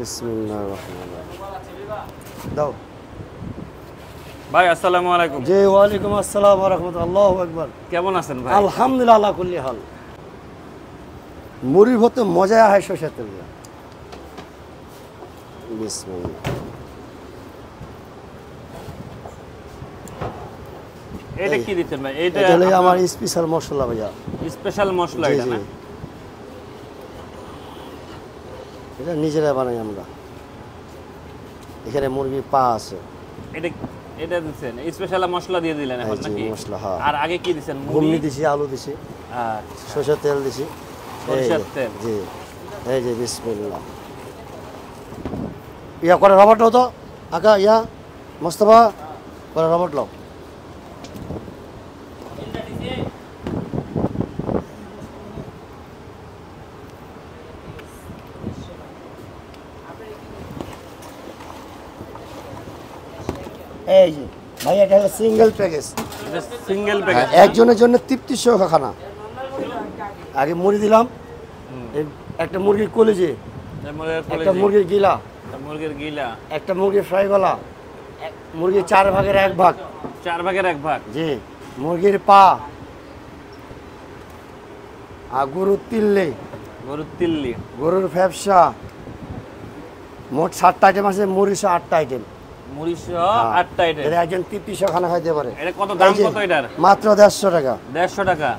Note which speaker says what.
Speaker 1: বিসমিল্লাহির রহমানির রহিম। দাও
Speaker 2: ভাই আসসালামু আলাইকুম।
Speaker 1: জি ওয়ালাইকুম আসসালাম ওয়া রাহমাতুল্লাহ। আল্লাহু আকবার।
Speaker 2: কেমন আছেন ভাই?
Speaker 1: আলহামদুলিল্লাহ আলা কুল্লি হাল। মুড়ি ভর্তে মজা হয় সরষের তেল দিয়ে। বিসমিল্লাহ।
Speaker 2: এটা কি দিতেন ভাই? এটা
Speaker 1: এটা হলো আমার স্পেশাল মশলা ভাইয়া।
Speaker 2: স্পেশাল মশলা এটা না?
Speaker 1: এটা নিজেরা বানাই আমরা। এখানে মুরগির পা আছে।
Speaker 2: এটা এটা দিতেন স্পেশাল মশলা দিয়ে দিলেন এখন নাকি?
Speaker 1: মশলা হ্যাঁ।
Speaker 2: আর আগে কি দিতেন?
Speaker 1: ঘুগনি দিছি, আলু দিছি,
Speaker 2: আচ্ছা
Speaker 1: সরষের তেল দিছি।
Speaker 2: সরষের তেল।
Speaker 1: জি এই যে বিসমিল্লাহ। ইয়া করে রবট হতো আকা ইয়া মোস্তফা করে রবট লাও। এই যে ভাই এটা হলো সিঙ্গেল প্যাকেজ।
Speaker 2: এটা সিঙ্গেল প্যাকেট।
Speaker 1: একজনের জন্য তৃপ্তি সহ খানা। আগে মুড়ি দিলাম, একটা মুরগির কলিজে, একটা মুরগির গিলা,
Speaker 2: মুরগির গিলা,
Speaker 1: একটা মুরগির ফ্রাই গলা, মুরগির 4 ভাগের 1 ভাগ,
Speaker 2: 4 ভাগের 1 ভাগ,
Speaker 1: জি, মুরগির পা, আর গরুর তিল্লি,
Speaker 2: গরুর তিল্লি,
Speaker 1: গরুর ফ্যাপসা, মোট 7টা আইটেম আছে, মুড়ি সহ 8টা আইটেম।
Speaker 2: মুড়ি সহ 8টা আইটেম।
Speaker 1: এটা একজন তৃপ্তি সহ খানা খাইতে পারে।
Speaker 2: এটা কত দাম কত এটার?
Speaker 1: মাত্র 150 টাকা।
Speaker 2: 150 টাকা।